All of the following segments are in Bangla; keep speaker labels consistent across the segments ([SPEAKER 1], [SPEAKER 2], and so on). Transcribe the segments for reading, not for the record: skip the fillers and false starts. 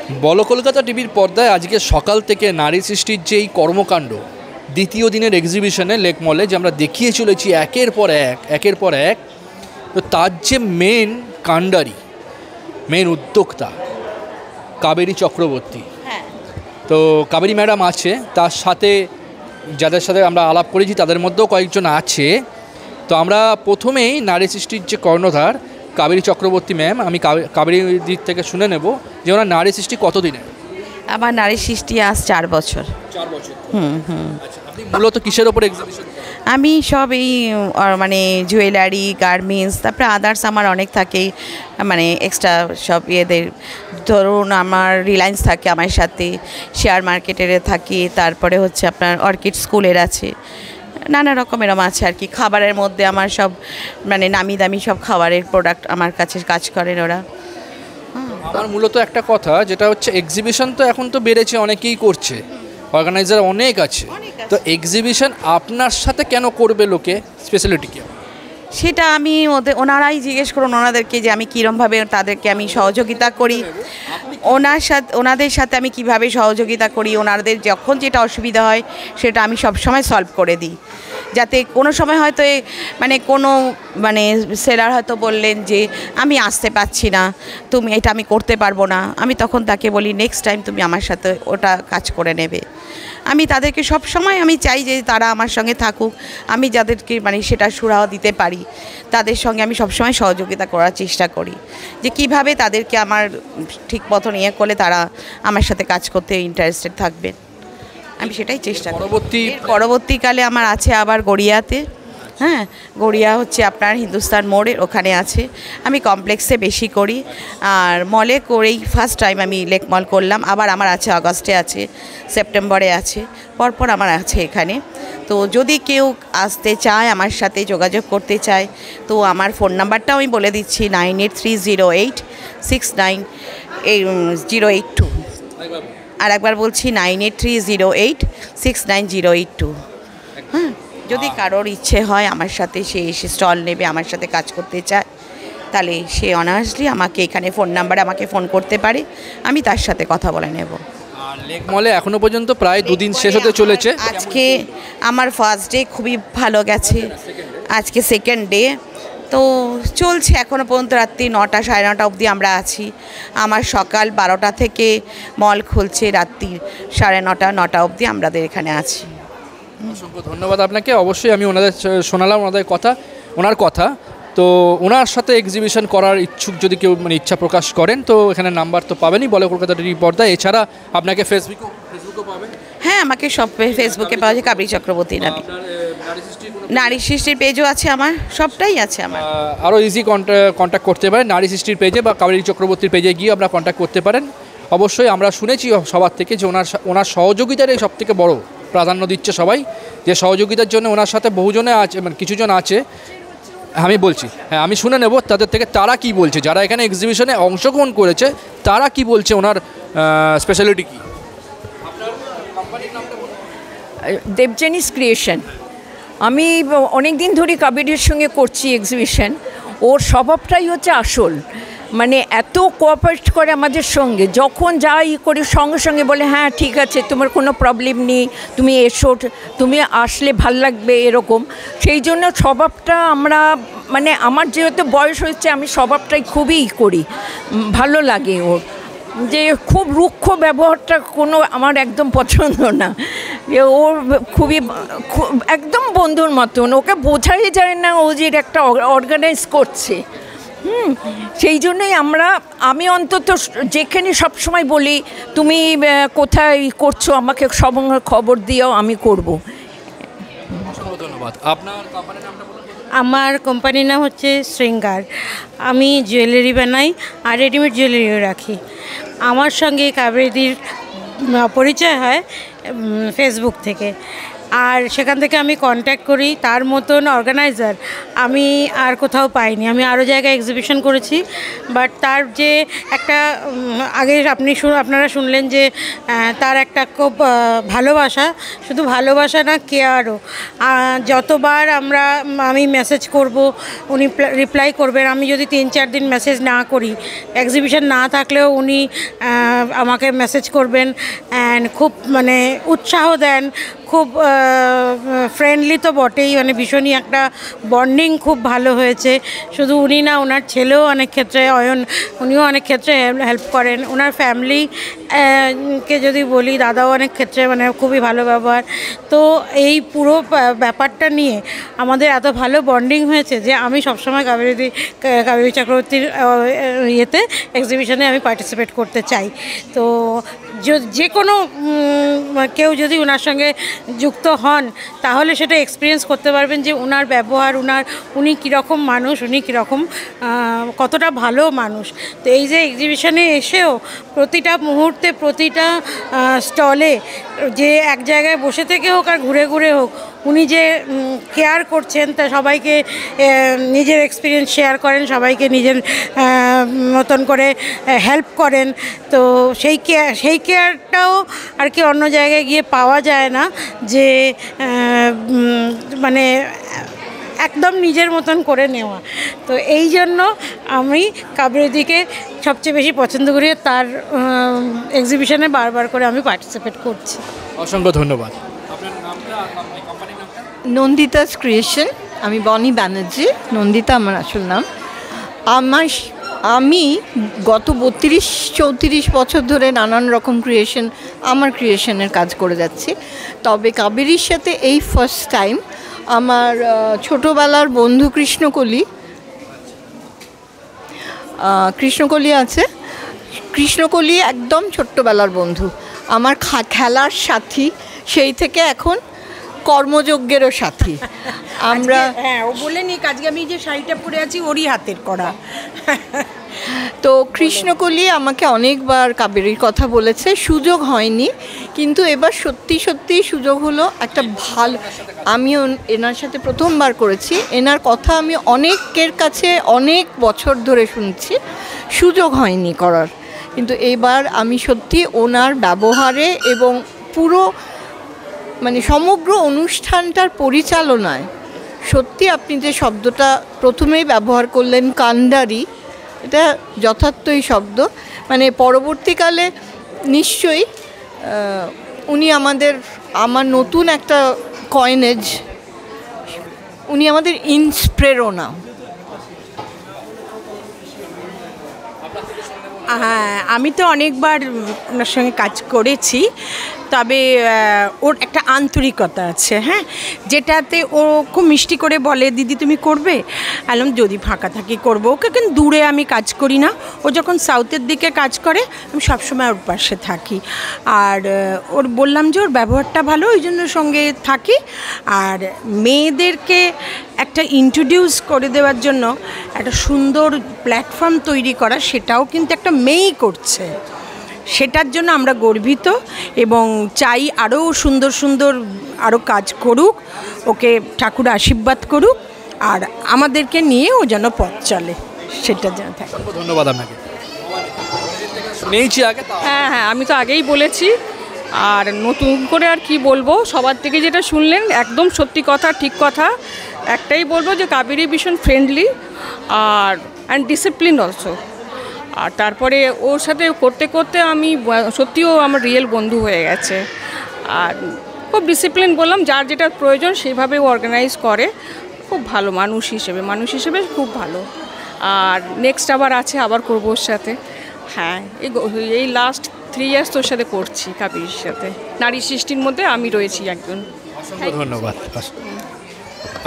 [SPEAKER 1] বলো কলকাতা টিভির পর্দায় আজকে সকাল থেকে নারী সৃষ্টির যে এই কর্মকাণ্ড দ্বিতীয় দিনের এক্সিবিশনে লেক মলে যে আমরা দেখিয়ে চলেছি একের পর এক, তো তার যে মেন কাণ্ডারি, মেন উদ্যোক্তা কাবেরী চক্রবর্তী। তো কাবেরী ম্যাডাম আছে, তার সাথে যাদের সাথে আমরা আলাপ করেছি তাদের মধ্যেও কয়েকজন আছে। তো আমরা প্রথমেই নারী সৃষ্টির যে কর্ণধার কাবেরী চক্রবর্তী ম্যাম, আমি কাবেরীর দিক থেকে শুনে নেব যে ওনার নারী সৃষ্টি কতদিনের।
[SPEAKER 2] আমার নারী সৃষ্টি আজ 4 বছর।
[SPEAKER 1] 4 বছর। আচ্ছা, আপনি মূলত কিসের ওপর এক্সিবিশন?
[SPEAKER 2] আমি সব এই মানে জুয়েলারি, গার্মেন্টস, তারপরে আদার্স আমার অনেক থাকে, মানে এক্সট্রা সব ইয়েদের। ধরুন আমার রিলায়েন্স থাকে আমার সাথে, শেয়ার মার্কেটের থাকে, তারপরে হচ্ছে আপনার অর্কিড স্কুলের আছে, নানা রকমের আছে আর কি। খাবারের মধ্যে আমার সব মানে নামি দামি সব খাবারের প্রোডাক্ট আমার কাছে কাজ করেন ওরা।
[SPEAKER 1] আমার মূলত একটা কথা যেটা হচ্ছে এক্সিবিশন তো এখন তো বেড়েছে, অনেকেই করছে, অর্গানাইজার অনেক আছে, তো এক্সিবিশন আপনার সাথে কেন করবে লোকে, স্পেশালিটি কি?
[SPEAKER 2] সেটা আমি ওনারাই জিজ্ঞেস করুন ওনাদেরকে যে আমি কীরমভাবে তাদেরকে আমি সহযোগিতা করি, ওনাদের সাথে আমি কিভাবে সহযোগিতা করি, ওনাদের যখন যেটা অসুবিধা হয় সেটা আমি সবসময় সলভ করে দিই। যাতে কোনো সময় হয়তো কোনো সেলার হয়তো বললেন যে আমি আসতে পারছি না, তুমি এটা আমি করতে পারবো না, আমি তখন তাকে বলি নেক্সট টাইম তুমি আমার সাথে ওটা কাজ করে নেবে। আমি তাদেরকে সব সময় আমি চাই যে তারা আমার সঙ্গে থাকুক, আমি যাদেরকে সেটা সুরাহা দিতে পারি তাদের সঙ্গে আমি সবসময় সহযোগিতা করার চেষ্টা করি, যে কিভাবে তাদেরকে আমার ঠিক মতন ইয়ে করলে তারা আমার সাথে কাজ করতে ইন্টারেস্টেড থাকবে, আমি সেটাই চেষ্টা করি। পরবর্তীকালে আমার আছে আবার গড়িয়াতে, হ্যাঁ, গড়িয়া হচ্ছে আপনার হিন্দুস্তান মোড়ের ওখানে আছে। আমি কমপ্লেক্সে বেশি করি, আর মলে করেই ফার্স্ট টাইম আমি লেক মল করলাম। আবার আমার আছে আগস্টে আছে, সেপ্টেম্বরে আছে, পরপর আমার আছে এখানে। তো যদি কেউ আসতে চায়, আমার সাথে যোগাযোগ করতে চায়, তো আমার ফোন নাম্বারটাও আমি বলে দিচ্ছি 9830869082। আর একবার বলছি 9830869082। হ্যাঁ, যদি কারোর ইচ্ছে হয় আমার সাথে সে এসে স্টল নেবে, আমার সাথে কাজ করতে চায়, তাহলে সে অনায়াসলি আমাকে এখানে ফোন নাম্বারে আমাকে ফোন করতে পারে, আমি তার সাথে কথা বলে নেব।
[SPEAKER 1] আর লেক মলে এখনো পর্যন্ত প্রায় 2 দিন শেষ হতে চলেছে।
[SPEAKER 2] আজকে আমার ফার্স্ট ডে খুবই ভালো গেছে, আজকে সেকেন্ড ডে, তো চলছে এখনও পর্যন্ত রাত্রি 9টা 9:30 অবধি আমরা আছি। আমার সকাল 12টা থেকে মল খুলছে, রাত্রি 9:30 9টা অবধি আমাদের এখানে আছি।
[SPEAKER 1] অসংখ্য ধন্যবাদ আপনাকে। অবশ্যই আমি ওনাদের শোনালাম ওনার কথা। তো ওনার সাথে এক্সিবিশন করার ইচ্ছুক যদি কেউ ইচ্ছা প্রকাশ করেন, তো এখানে নাম্বার তো পাবেনই বলে কলকাতা টিভি পর্দায়, এছাড়া আপনাকে ফেসবুকও পাবেন।
[SPEAKER 2] হ্যাঁ, আমাকে সব ফেসবুকে পাওয়া যায় কাবেরী চক্রবর্তী নামে। নারী সৃষ্টির পেজও আছে আমার, সবটাই আছে আমার।
[SPEAKER 1] আরও ইজি কন্ট্যাক্ট করতে পারেন নারী সৃষ্টির পেজে বা কাবেরী চক্রবর্তীর পেজে গিয়ে আপনারা কন্ট্যাক্ট করতে পারেন। অবশ্যই আমরা শুনেছি সবার থেকে যে ওনার সহযোগিতারই সবথেকে বড় প্রাধান্য দিচ্ছে সবাই, যে সহযোগিতার জন্য ওনার সাথে বহুজনে আছে, কিছুজন আছে, আমি বলছি, হ্যাঁ আমি শুনে নেব তাদের থেকে তারা কি বলছে, যারা এখানে এক্সিবিশনে অংশগ্রহণ করেছে তারা কি বলছে, ওনার স্পেশালিটি কী।
[SPEAKER 3] দেবযানীস ক্রিয়েশন। আমি অনেক দিন ধরে কাবেরীর সঙ্গে করছি এক্সিবিশন। ওর স্বভাবটাই হচ্ছে আসল, এত কোঅপারেট করে আমাদের সঙ্গে, যখন যাই করি সঙ্গে সঙ্গে বলে হ্যাঁ ঠিক আছে, তোমার কোনো প্রবলেম নেই, তুমি এসো, তুমি আসলে ভাল লাগবে, এরকম। সেই জন্য স্বভাবটা আমরা আমার যেহেতু বয়স হয়েছে, আমি স্বভাবটাই খুবই করি, ভালো লাগে ওর। যে খুব রুক্ষ ব্যবহারটা আমার একদম পছন্দ না, যে ওর খুবই একদম বন্ধুর মতন, ওকে বোঝাই যায় না ও যে একটা অর্গানাইজ করছে। সেই জন্যই আমি অন্তত যেখানে সবসময় বলি তুমি কোথায় করছো আমাকে সব খবর দিও, আমি করব।
[SPEAKER 1] ধন্যবাদ। আপনার কোম্পানির নামটা বলুন।
[SPEAKER 4] আমার কোম্পানির নাম হচ্ছে শৃঙ্গার। আমি জুয়েলারি বানাই আর রেডিমেড জুয়েলারিও রাখি। আমার সঙ্গে কাবেরীর পরিচয় হয় ফেসবুক থেকে। আর সেখান থেকে আমি কন্ট্যাক্ট করি, তার মতন অর্গানাইজার আমি আর কোথাও পাইনি। আমি আরও জায়গায় এক্সিবিশন করেছি, বাট তার যে একটা আগে আপনারা শুনলেন যে তার একটা খুব ভালোবাসা, শুধু ভালোবাসা না, কেয়ারও। যতবার আমি মেসেজ করব উনি রিপ্লাই করবেন। আমি যদি 3-4 দিন মেসেজ না করি, এক্সিবিশন না থাকলেও উনি আমাকে মেসেজ করবেন অ্যান্ড খুব মানে উৎসাহ দেন, খুব ফ্রেন্ডলি তো বটেই, মানে ভীষণই একটা বন্ডিং খুব ভালো হয়েছে। শুধু উনি না, ওনার ছেলেও অনেক ক্ষেত্রে, অয়ন, উনিও অনেক ক্ষেত্রে হেল্প করেন। ওনার ফ্যামিলি কে যদি বলি, দাদাও অনেক ক্ষেত্রে মানে খুবই ভালো ব্যবহার। তো এই পুরো ব্যাপারটা নিয়ে আমাদের এত ভালো বন্ডিং হয়েছে যে আমি সবসময় কাবেরী চক্রবর্তীর ইয়েতে এক্সিবিশনে আমি পার্টিসিপেট করতে চাই। তো যে কোনো কেউ যদি ওনার সঙ্গে যুক্ত হন তাহলে সেটা এক্সপিরিয়েন্স করতে পারবেন যে ওনার ব্যবহার, উনি কীরকম মানুষ, উনি কীরকম কতটা ভালো মানুষ। তো এই যে এক্সিবিশনে এসেও প্রতিটা মুহূর্তে, প্রতিটা স্টলে, যে এক জায়গায় বসে থেকে হোক আর ঘুরে ঘুরে হোক, উনি যে কেয়ার করছেন, তা সবাইকে নিজের এক্সপিরিয়েন্স শেয়ার করেন, সবাইকে নিজের মতন করে হেল্প করেন। তো সেই কেয়ারটাও আর কি অন্য জায়গায় গিয়ে পাওয়া যায় না, যে মানে একদম নিজের মতন করে নেওয়া। তো এই জন্য আমি কাবেরীদিকে সবচেয়ে বেশি পছন্দ করি, তার এক্সিবিশনে বারবার করে আমি পার্টিসিপেট করছি।
[SPEAKER 1] অসংখ্য ধন্যবাদ।
[SPEAKER 5] নন্দিতাস ক্রিয়েশন, আমি বনি ব্যানার্জি, নন্দিতা আমার আসল নাম। আমি গত 32-34 বছর ধরে নানান রকম ক্রিয়েশনের কাজ করে যাচ্ছি। তবে কাবেরীর সাথে এই ফার্স্ট টাইম। আমার ছোটোবেলার বন্ধু কৃষ্ণকলি আছে। কৃষ্ণকলি একদম ছোট্টবেলার বন্ধু, আমার খেলার সাথী, সেই থেকে এখন কর্মযজ্ঞেরও সাথী। আমরা
[SPEAKER 2] ও বলে নিক, আজকে আমি যে শাড়িটা পরে আছি ওরই হাতের করা।
[SPEAKER 5] তো কৃষ্ণকলি আমাকে অনেকবার কাবেরীর কথা বলেছে, সুযোগ হয়নি, কিন্তু এবার সত্যি সত্যি সুযোগ হলো। একটা ভালো, আমিও এনার সাথে প্রথমবার করেছি, এনার কথা আমি অনেকের কাছে অনেক বছর ধরে শুনছি, সুযোগ হয়নি করার। কিন্তু এবার আমি সত্যি ওনার ব্যবহারে এবং পুরো মানে সমগ্র অনুষ্ঠানটার পরিচালনায়, সত্যি আপনি যে শব্দটা প্রথমেই ব্যবহার করলেন, কান্ডারি, এটা যথার্থই শব্দ। মানে পরবর্তীকালে নিশ্চয়ই উনি আমার নতুন একটা কয়েনেজ, উনি আমাদের ইন্সপ্রেরণা।
[SPEAKER 2] হ্যাঁ, আমি তো অনেকবার ওনার সঙ্গে কাজ করেছি, তবে ওর একটা আন্তরিকতা আছে, হ্যাঁ, যেটাতে ও খুব মিষ্টি করে বলে, দিদি তুমি করবে? বললাম যদি ফাঁকা থাকি করবো। ওকে কিন্তু দূরে আমি কাজ করি না, ও যখন সাউথের দিকে কাজ করে আমি সবসময় ওর পাশে থাকি। আর ওর বললাম যে ওর ব্যবহারটা ভালো, ওই জন্য সঙ্গে থাকি। আর মেয়েদেরকে একটা ইন্ট্রোডিউস করে দেওয়ার জন্য একটা সুন্দর প্ল্যাটফর্ম তৈরি করা, সেটাও কিন্তু একটা মেয়েই করছে। সেটার জন্য আমরা গর্বিত এবং চাই আরও সুন্দর সুন্দর আরও কাজ করুক, ওকে ঠাকুর আশীর্বাদ করুক, আর আমাদেরকে নিয়ে ও যেন পথ চলে, সেটা যেন থাকে।
[SPEAKER 1] ধন্যবাদ আপনাকে। শুনেইছি আগে।
[SPEAKER 6] হ্যাঁ, আমি তো আগেই বলেছি, আর নতুন করে আর কি বলবো, সবার থেকে যেটা শুনলেন একদম সত্যি কথা, ঠিক কথা। একটাই বলবো যে কাবেরী ভীষণ ফ্রেন্ডলি আর অ্যান্ড ডিসিপ্লিন অলসো। আর তারপরে ওর সাথে করতে করতে আমি সত্যিও আমার রিয়েল বন্ধু হয়ে গেছে। আর খুব ডিসিপ্লিন, বললাম যার যেটা প্রয়োজন সেইভাবে ও অর্গানাইজ করে। খুব ভালো মানুষ হিসেবে খুব ভালো। আর নেক্সট আবার আছে, আবার করবো ওর সাথে। হ্যাঁ, এই লাস্ট 3 ইয়ার্স তোর সাথে করছি কাবেরীর সাথে। নারী সৃষ্টির মধ্যে আমি রয়েছি একজন।
[SPEAKER 1] অসংখ্য ধন্যবাদ।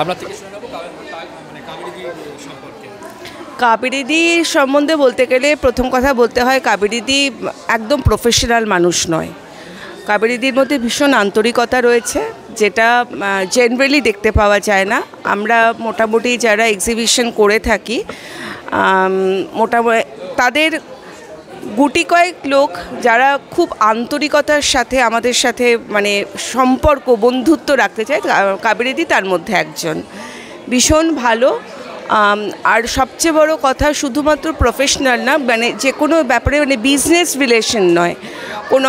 [SPEAKER 1] আপনার থেকে শুনে নেব কাবেরী সম্পর্কে।
[SPEAKER 7] কাবেরীদি সম্বন্ধে বলতে গেলে প্রথম কথা বলতে হয়, কাবেরীদি একদম প্রফেশনাল মানুষ নয়। কাবেরীদির মধ্যে ভীষণ আন্তরিকতা রয়েছে, যেটা জেনারেলি দেখতে পাওয়া যায় না। আমরা মোটামুটি যারা এক্সিবিশন করে থাকি, মোটামুটি তাদের গুটি কয়েক লোক যারা খুব আন্তরিকতার সাথে আমাদের সাথে মানে সম্পর্ক বন্ধুত্ব রাখতে চায়, কাবেরীদি তার মধ্যে একজন। ভীষণ ভালো। আর সবচেয়ে বড় কথা, শুধুমাত্র প্রফেশনাল না, মানে যে কোনো ব্যাপারে মানে বিজনেস রিলেশন নয়, কোনো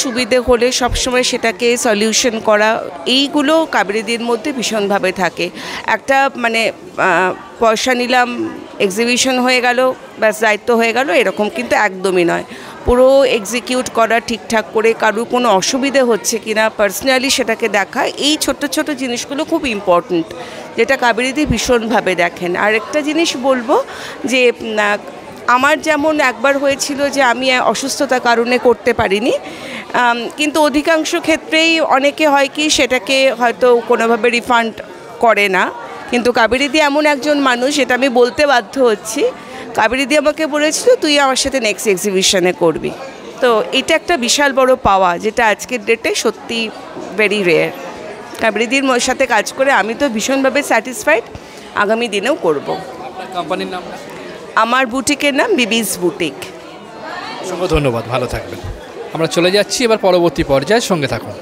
[SPEAKER 7] সুবিধে হলে সবসময় সেটাকে সলিউশন করা, এইগুলো কাবেরীদির মধ্যে ভীষণভাবে থাকে। একটা মানে পয়সা নিলাম, এক্সিবিশন হয়ে গেল, ব্যাস দায়িত্ব হয়ে গেল, এরকম কিন্তু একদমই নয়। পুরো এক্সিকিউট করা ঠিকঠাক করে, কারুর কোনো অসুবিধে হচ্ছে কিনা পার্সোনালি সেটাকে দেখা, এই ছোট ছোট জিনিসগুলো খুব ইম্পর্ট্যান্ট, যেটা কাবেরীদি ভীষণভাবে দেখেন। আর একটা জিনিস বলবো যে আমার যেমন একবার হয়েছিল যে আমি অসুস্থতার কারণে করতে পারিনি, কিন্তু অধিকাংশ ক্ষেত্রেই অনেকে হয় কি সেটাকে হয়তো কোনোভাবে রিফান্ড করে না, কিন্তু কাবেরীদি এমন একজন মানুষ, এটা আমি বলতে বাধ্য হচ্ছি, কাবেরীদি আমাকে বলেছিল তুই আমার সাথে নেক্সট এক্সিবিশনে করবি। তো এটা একটা বিশাল বড় পাওয়া, যেটা আজকের ডেটে সত্যি ভেরি রেয়ার। কাবেরীদির সাথে কাজ করে আমি তো ভীষণভাবে স্যাটিসফাইড, আগামী দিনেও করব।
[SPEAKER 1] কোম্পানির নাম?
[SPEAKER 7] আমার বুটিকের নাম বিবিস বুটিক।
[SPEAKER 1] অসংখ্য ধন্যবাদ, ভালো থাকবেন। আমরা চলে যাচ্ছি এবার পরবর্তী পর্যায়ে, সঙ্গে থাকুন।